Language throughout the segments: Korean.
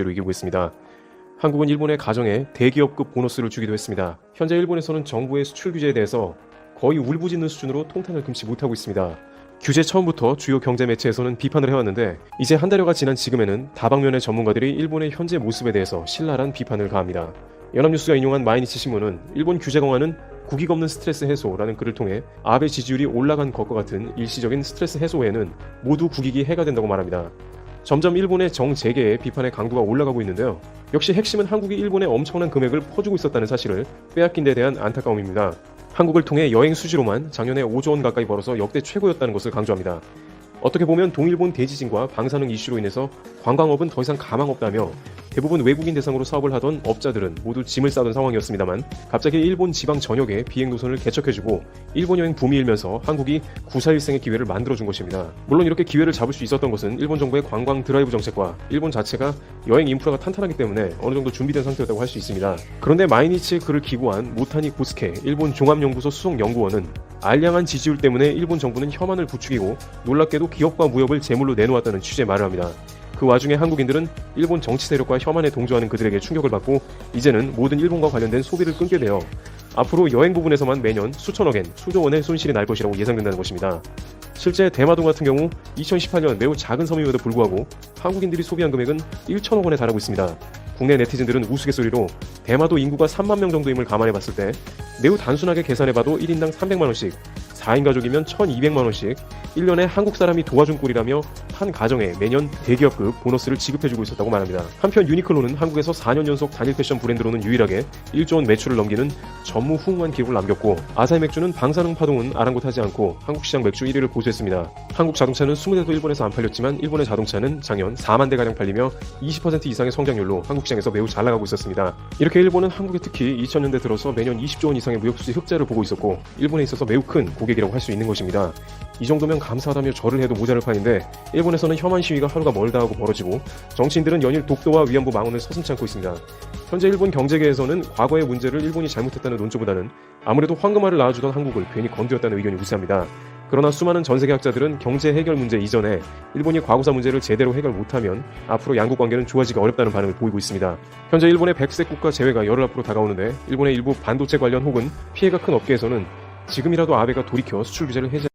로 이기고 있습니다. 한국은 일본의 가정에 대기업급 보너스를 주기도 했습니다. 현재 일본에서는 정부의 수출 규제에 대해서 거의 울부짖는 수준으로 통탄을 금치 못하고 있습니다. 규제 처음부터 주요 경제 매체에서는 비판을 해왔는데 이제 한 달여가 지난 지금에는 다방면의 전문가들이 일본의 현재 모습에 대해서 신랄한 비판을 가합니다. 연합뉴스가 인용한 마이니치 신문은 일본 규제 강화는 국익 없는 스트레스 해소라는 글을 통해 아베 지지율이 올라간 것과 같은 일시적인 스트레스 해소 외에는 모두 국익이 해가 된다고 말합니다. 점점 일본의 정재계의 비판의 강도가 올라가고 있는데요. 역시 핵심은 한국이 일본에 엄청난 금액을 퍼주고 있었다는 사실을 빼앗긴 데 대한 안타까움입니다. 한국을 통해 여행 수지로만 작년에 5조 원 가까이 벌어서 역대 최고였다는 것을 강조합니다. 어떻게 보면 동일본 대지진과 방사능 이슈로 인해서 관광업은 더 이상 가망 없다며 대부분 외국인 대상으로 사업을 하던 업자들은 모두 짐을 싸던 상황이었습니다만 갑자기 일본 지방 전역에 비행 노선을 개척해주고 일본 여행 붐이 일면서 한국이 구사일생의 기회를 만들어준 것입니다. 물론 이렇게 기회를 잡을 수 있었던 것은 일본 정부의 관광 드라이브 정책과 일본 자체가 여행 인프라가 탄탄하기 때문에 어느 정도 준비된 상태였다고 할 수 있습니다. 그런데 마이니치의 글을 기고한 모타니 고스케 일본 종합연구소 수석연구원은 알량한 지지율 때문에 일본 정부는 혐한을 부추기고 놀랍게도 기업과 무역을 제물로 내놓았다는 취지의 말을 합니다. 그 와중에 한국인들은 일본 정치 세력과 혐한에 동조하는 그들에게 충격을 받고 이제는 모든 일본과 관련된 소비를 끊게 되어 앞으로 여행 부분에서만 매년 수천억 엔, 수조 원의 손실이 날 것이라고 예상된다는 것입니다. 실제 대마도 같은 경우 2018년 매우 작은 섬임에도 불구하고 한국인들이 소비한 금액은 1천억 원에 달하고 있습니다. 국내 네티즌들은 우스갯소리로 대마도 인구가 3만 명 정도임을 감안해봤을 때 매우 단순하게 계산해봐도 1인당 300만 원씩 4인 가족이면 1200만 원씩 1년에 한국 사람이 도와준 꼴이라며 한 가정에 매년 대기업급 보너스를 지급해주고 있었다고 말합니다. 한편 유니클로는 한국에서 4년 연속 단일 패션 브랜드로는 유일하게 1조 원 매출을 넘기는 전무후무한 기록을 남겼고 아사히 맥주는 방사능 파동은 아랑곳하지 않고 한국 시장 맥주 1위를 보수했습니다. 한국 자동차는 20대도 일본에서 안 팔렸지만 일본의 자동차는 작년 4만 대가량 팔리며 20% 이상의 성장률로 한국 시장에서 매우 잘 나가고 있었습니다. 이렇게 일본은 한국에 특히 2000년대 들어서 매년 20조 원 이상의 무역수지 흑자를 보고 있었고 일본에 있어서 매우 큰 고객이라고 할 수 있는 것입니다. 이 정도면 감사하다며 절을 해도 모자랄 판인데 일본에서는 혐한 시위가 하루가 멀다 하고 벌어지고 정치인들은 연일 독도와 위안부 망언을 서슴지 않고 있습니다. 현재 일본 경제계에서는 과거의 문제를 일본이 잘못했다는 논조보다는 아무래도 황금알을 낳아주던 한국을 괜히 건드렸다는 의견이 우세합니다. 그러나 수많은 전세계 학자들은 경제 해결 문제 이전에 일본이 과거사 문제를 제대로 해결 못하면 앞으로 양국 관계는 좋아지기 어렵다는 반응을 보이고 있습니다. 현재 일본의 백색 국가 재회가 열흘 앞으로 다가오는데 일본의 일부 반도체 관련 혹은 피해가 큰 업계에서는 지금이라도 아베가 돌이켜 수출 규제를 해제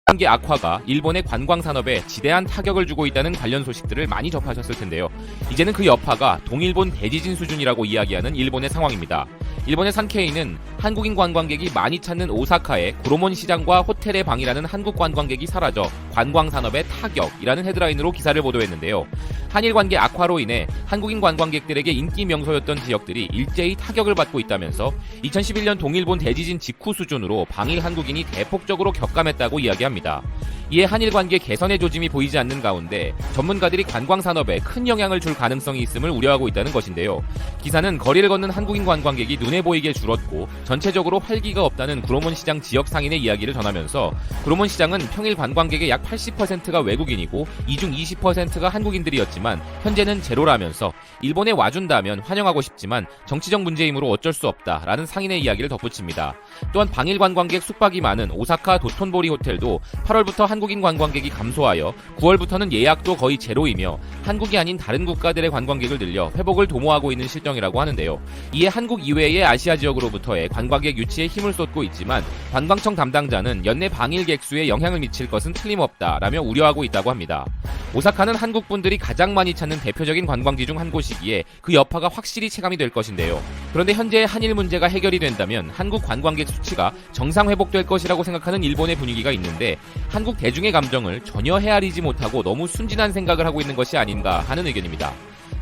관계 악화가 일본의 관광 산업에 지대한 타격을 주고 있다는 관련 소식들을 많이 접하셨을 텐데요. 이제는 그 여파가 동일본 대지진 수준이라고 이야기하는 일본의 상황입니다. 일본의 산케이는 한국인 관광객이 많이 찾는 오사카의 구로몬 시장과 호텔의 방이라는 한국 관광객이 사라져 관광 산업의 타격이라는 헤드라인으로 기사를 보도했는데요. 한일 관계 악화로 인해 한국인 관광객들에게 인기 명소였던 지역들이 일제히 타격을 받고 있다면서 2011년 동일본 대지진 직후 수준으로 방일 한국인이 대폭적으로 격감했다고 이야기합니다. 이에 한일 관계 개선의 조짐이 보이지 않는 가운데 전문가들이 관광 산업에 큰 영향을 줄 가능성이 있음을 우려하고 있다는 것인데요. 기사는 거리를 걷는 한국인 관광객이 눈에 보이게 줄었고 전체적으로 활기가 없다는 구로몬 시장 지역 상인의 이야기를 전하면서 구로몬 시장은 평일 관광객의 약 80%가 외국인이고 이 중 20%가 한국인들이었지만 현재는 제로라면서 일본에 와준다면 환영하고 싶지만 정치적 문제이므로 어쩔 수 없다라는 상인의 이야기를 덧붙입니다. 또한 방일 관광객 숙박이 많은 오사카 도톤보리 호텔도 8월부터 한국인 관광객이 감소하여 9월부터는 예약도 거의 제로이며 한국이 아닌 다른 국가들의 관광객을 늘려 회복을 도모하고 있는 실정이라고 하는데요. 이에 한국 이외의 아시아 지역으로부터의 관광객 유치에 힘을 쏟고 있지만 관광청 담당자는 연내 방일객 수에 영향을 미칠 것은 틀림없다라며 우려하고 있다고 합니다. 오사카는 한국 분들이 가장 많이 찾는 대표적인 관광지 중 한 곳이기에 그 여파가 확실히 체감이 될 것인데요. 그런데 현재 한일 문제가 해결이 된다면 한국 관광객 수치가 정상 회복될 것이라고 생각하는 일본의 분위기가 있는데 한국 대중의 감정을 전혀 헤아리지 못하고 너무 순진한 생각을 하고 있는 것이 아닌가 하는 의견입니다.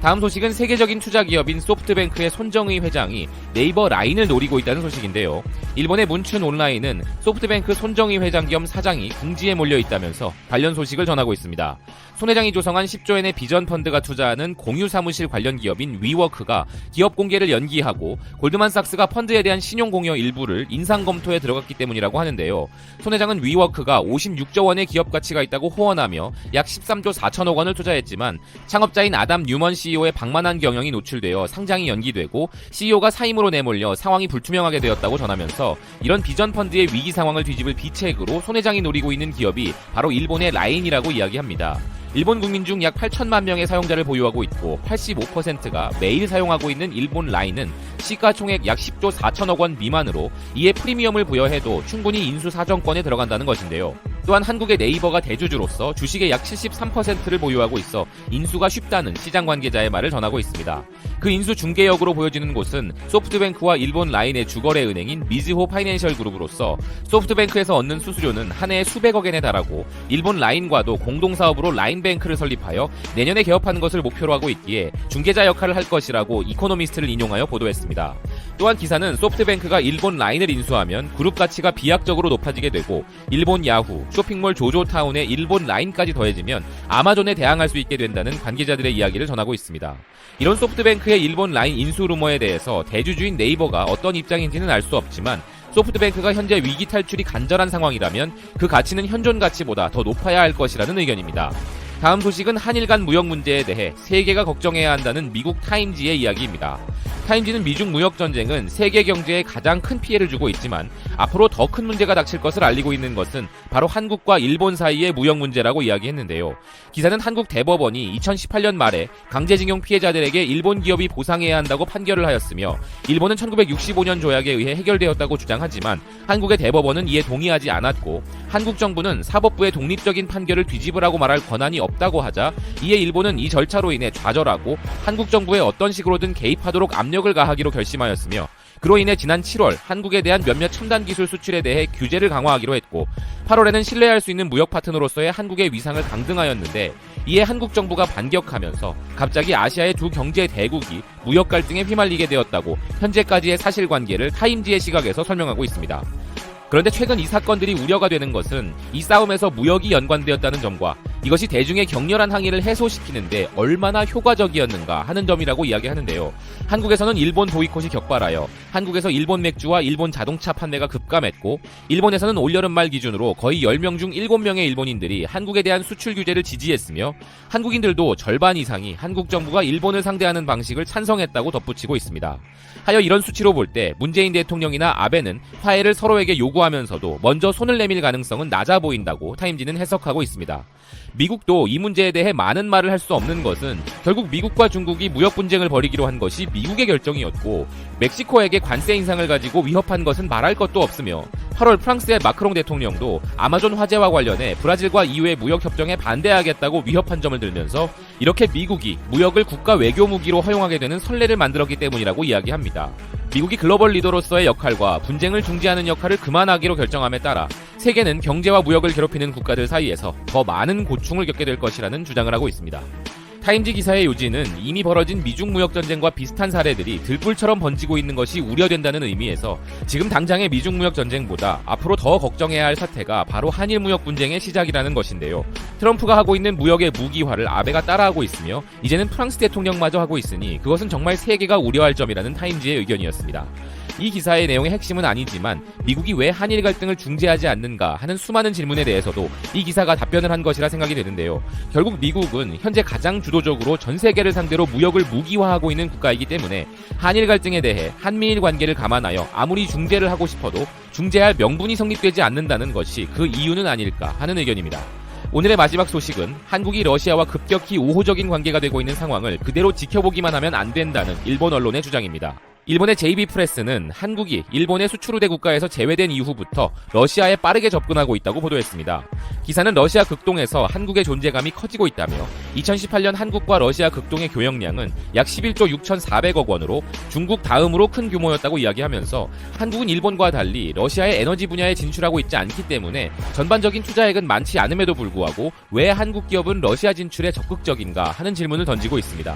다음 소식은 세계적인 투자기업인 소프트뱅크의 손정의 회장이 네이버 라인을 노리고 있다는 소식인데요. 일본의 문춘 온라인은 소프트뱅크 손정의 회장 겸 사장이 궁지에 몰려 있다면서 관련 소식을 전하고 있습니다. 손 회장이 조성한 10조엔의 비전 펀드가 투자하는 공유 사무실 관련 기업인 위워크가 기업 공개를 연기하고 골드만삭스가 펀드에 대한 신용 공여 일부를 인상 검토에 들어갔기 때문이라고 하는데요. 손 회장은 위워크가 56조 원의 기업 가치가 있다고 호언하며 약 13조 4천억 원을 투자했지만 창업자인 아담 뉴먼 CEO의 방만한 경영이 노출되어 상장이 연기되고 CEO가 사임으로 내몰려 상황이 불투명하게 되었다고 전하면서 이런 비전 펀드의 위기 상황을 뒤집을 비책으로 손 회장이 노리고 있는 기업이 바로 일본의 라인이라고 이야기합니다. 일본 국민 중 약 8천만 명의 사용자를 보유하고 있고 85%가 매일 사용하고 있는 일본 라인은 시가총액 약 10조 4천억 원 미만으로 이에 프리미엄을 부여해도 충분히 인수 사정권에 들어간다는 것인데요. 또한 한국의 네이버가 대주주로서 주식의 약 73%를 보유하고 있어 인수가 쉽다는 시장 관계자의 말을 전하고 있습니다. 그 인수 중개역으로 보여지는 곳은 소프트뱅크와 일본 라인의 주거래 은행인 미즈호 파이낸셜 그룹으로서 소프트뱅크에서 얻는 수수료는 한 해에 수백억 엔에 달하고 일본 라인과도 공동사업으로 라인뱅크를 설립하여 내년에 개업하는 것을 목표로 하고 있기에 중개자 역할을 할 것이라고 이코노미스트를 인용하여 보도했습니다. 또한 기사는 소프트뱅크가 일본 라인을 인수하면 그룹 가치가 비약적으로 높아지게 되고 일본 야후, 쇼핑몰 조조타운의 일본 라인까지 더해지면 아마존에 대항할 수 있게 된다는 관계자들의 이야기를 전하고 있습니다. 이런 소프트뱅크의 일본 라인 인수 루머에 대해서 대주주인 네이버가 어떤 입장인지는 알 수 없지만 소프트뱅크가 현재 위기 탈출이 간절한 상황이라면 그 가치는 현존 가치보다 더 높아야 할 것이라는 의견입니다. 다음 소식은 한일 간 무역 문제에 대해 세계가 걱정해야 한다는 미국 타임지의 이야기입니다. 타임지는 미중 무역 전쟁은 세계 경제에 가장 큰 피해를 주고 있지만 앞으로 더 큰 문제가 닥칠 것을 알리고 있는 것은 바로 한국과 일본 사이의 무역 문제라고 이야기했는데요. 기사는 한국 대법원이 2018년 말에 강제징용 피해자들에게 일본 기업이 보상해야 한다고 판결을 하였으며 일본은 1965년 조약에 의해 해결되었다고 주장하지만 한국의 대법원은 이에 동의하지 않았고 한국 정부는 사법부의 독립적인 판결을 뒤집으라고 말할 권한이 없다고 하자 이에 일본은 이 절차로 인해 좌절하고 한국 정부에 어떤 식으로든 개입하도록 압력을 가하기로 결심하였으며 그로 인해 지난 7월 한국에 대한 몇몇 첨단 기술 수출에 대해 규제를 강화하기로 했고 8월에는 신뢰할 수 있는 무역 파트너로서의 한국의 위상을 강등하였는데 이에 한국 정부가 반격하면서 갑자기 아시아의 두 경제 대국이 무역 갈등에 휘말리게 되었다고 현재까지의 사실관계를 타임지의 시각에서 설명하고 있습니다. 그런데 최근 이 사건들이 우려가 되는 것은 이 싸움에서 무역이 연관되었다는 점과 이것이 대중의 격렬한 항의를 해소시키는데 얼마나 효과적이었는가 하는 점이라고 이야기하는데요. 한국에서는 일본 보이콧이 격발하여 한국에서 일본 맥주와 일본 자동차 판매가 급감했고 일본에서는 올여름 말 기준으로 거의 10명 중 7명의 일본인들이 한국에 대한 수출 규제를 지지했으며 한국인들도 절반 이상이 한국 정부가 일본을 상대하는 방식을 찬성했다고 덧붙이고 있습니다. 하여 이런 수치로 볼 때 문재인 대통령이나 아베는 화해를 서로에게 요구하면서도 먼저 손을 내밀 가능성은 낮아 보인다고 타임지는 해석하고 있습니다. 미국도 이 문제에 대해 많은 말을 할 수 없는 것은 결국 미국과 중국이 무역 분쟁을 벌이기로 한 것이 미국의 결정이었고 멕시코에게 관세 인상을 가지고 위협한 것은 말할 것도 없으며 8월 프랑스의 마크롱 대통령도 아마존 화재와 관련해 브라질과 EU의 무역 협정에 반대하겠다고 위협한 점을 들면서 이렇게 미국이 무역을 국가 외교 무기로 허용하게 되는 선례를 만들었기 때문이라고 이야기합니다. 미국이 글로벌 리더로서의 역할과 분쟁을 중재하는 역할을 그만하기로 결정함에 따라 세계는 경제와 무역을 괴롭히는 국가들 사이에서 더 많은 고충을 겪게 될 것이라는 주장을 하고 있습니다. 타임지 기사의 요지는 이미 벌어진 미중 무역 전쟁과 비슷한 사례들이 들불처럼 번지고 있는 것이 우려된다는 의미에서 지금 당장의 미중 무역 전쟁보다 앞으로 더 걱정해야 할 사태가 바로 한일 무역 분쟁의 시작이라는 것인데요. 트럼프가 하고 있는 무역의 무기화를 아베가 따라하고 있으며 이제는 프랑스 대통령마저 하고 있으니 그것은 정말 세계가 우려할 점이라는 타임지의 의견이었습니다. 이 기사의 내용의 핵심은 아니지만 미국이 왜 한일 갈등을 중재하지 않는가 하는 수많은 질문에 대해서도 이 기사가 답변을 한 것이라 생각이 되는데요. 결국 미국은 현재 가장 주도적으로 전 세계를 상대로 무역을 무기화하고 있는 국가이기 때문에 한일 갈등에 대해 한미일 관계를 감안하여 아무리 중재를 하고 싶어도 중재할 명분이 성립되지 않는다는 것이 그 이유는 아닐까 하는 의견입니다. 오늘의 마지막 소식은 한국이 러시아와 급격히 우호적인 관계가 되고 있는 상황을 그대로 지켜보기만 하면 안 된다는 일본 언론의 주장입니다. 일본의 JB 프레스는 한국이 일본의 수출 우대 국가에서 제외된 이후부터 러시아에 빠르게 접근하고 있다고 보도했습니다. 기사는 러시아 극동에서 한국의 존재감이 커지고 있다며 2018년 한국과 러시아 극동의 교역량은 약 11조 6,400억 원으로 중국 다음으로 큰 규모였다고 이야기하면서 한국은 일본과 달리 러시아의 에너지 분야에 진출하고 있지 않기 때문에 전반적인 투자액은 많지 않음에도 불구하고 왜 한국 기업은 러시아 진출에 적극적인가 하는 질문을 던지고 있습니다.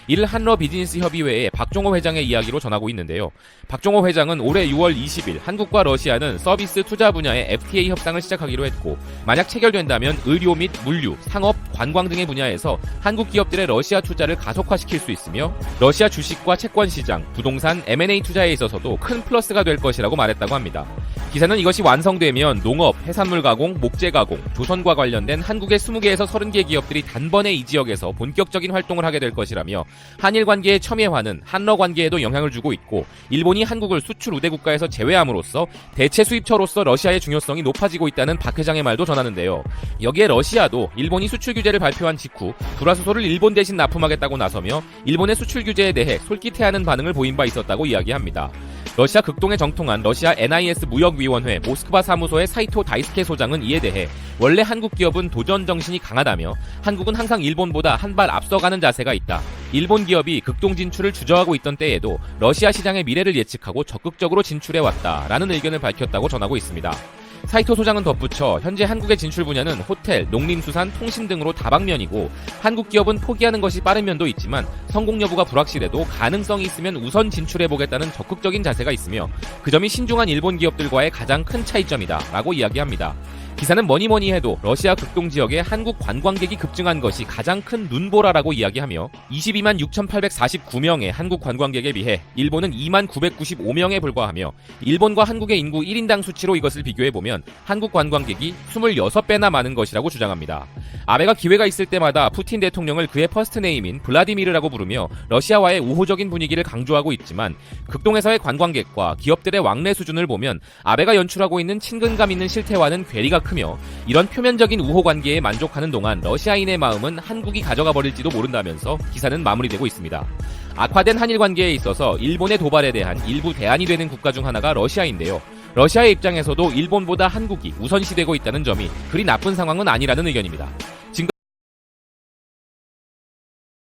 이를 한러 비즈니스 협의회의 박종호 회장의 이야기로 전하고 있는데요. 박종호 회장은 올해 6월 20일 한국과 러시아는 서비스 투자 분야의 FTA 협상을 시작하기로 했고 만약 체결된다면 의료 및 물류, 상업, 관광 등의 분야에서 한국 기업들의 러시아 투자를 가속화시킬 수 있으며 러시아 주식과 채권 시장, 부동산, M&A 투자에 있어서도 큰 플러스가 될 것이라고 말했다고 합니다. 기사는 이것이 완성되면 농업, 해산물 가공, 목재 가공, 조선과 관련된 한국의 20개에서 30개 기업들이 단번에 이 지역에서 본격적인 활동을 하게 될 것이라며 한일 관계의 첨예화는 한러 관계에도 영향을 주고 있고 일본이 한국을 수출 우대 국가에서 제외함으로써 대체 수입처로서 러시아의 중요성이 높아지고 있다는 박 회장의 말도 전하는데요. 여기에 러시아도 일본이 수출 규제를 발표한 직후 불화수소를 일본 대신 납품하겠다고 나서며 일본의 수출 규제에 대해 솔깃해하는 반응을 보인 바 있었다고 이야기합니다. 러시아 극동에 정통한 러시아 NIS 무역위원회 모스크바 사무소의 사이토 다이스케 소장은 이에 대해 원래 한국 기업은 도전 정신이 강하다며 한국은 항상 일본보다 한 발 앞서가는 자세가 있다. 일본 기업이 극동 진출을 주저하고 있던 때에도 러시아 시장의 미래를 예측하고 적극적으로 진출해왔다라는 의견을 밝혔다고 전하고 있습니다. 사이토 소장은 덧붙여 현재 한국의 진출 분야는 호텔, 농림수산, 통신 등으로 다방면이고 한국 기업은 포기하는 것이 빠른 면도 있지만 성공 여부가 불확실해도 가능성이 있으면 우선 진출해보겠다는 적극적인 자세가 있으며 그 점이 신중한 일본 기업들과의 가장 큰 차이점이다 라고 이야기합니다. 기사는 뭐니뭐니 해도 러시아 극동 지역에 한국 관광객이 급증한 것이 가장 큰 눈보라라고 이야기하며 22만 6,849명의 한국 관광객에 비해 일본은 2만 995명에 불과하며 일본과 한국의 인구 1인당 수치로 이것을 비교해보면 한국 관광객이 26배나 많은 것이라고 주장합니다. 아베가 기회가 있을 때마다 푸틴 대통령을 그의 퍼스트네임인 블라디미르라고 부르며 러시아와의 우호적인 분위기를 강조하고 있지만 극동에서의 관광객과 기업들의 왕래 수준을 보면 아베가 연출하고 있는 친근감 있는 실태와는 괴리가 크며 이런 표면적인 우호 관계에 만족하는 동안 러시아인의 마음은 한국이 가져가 버릴지도 모른다면서 기사는 마무리되고 있습니다. 악화된 한일 관계에 있어서 일본의 도발에 대한 일부 대안이 되는 국가 중 하나가 러시아인데요. 러시아의 입장에서도 일본보다 한국이 우선시되고 있다는 점이 그리 나쁜 상황은 아니라는 의견입니다.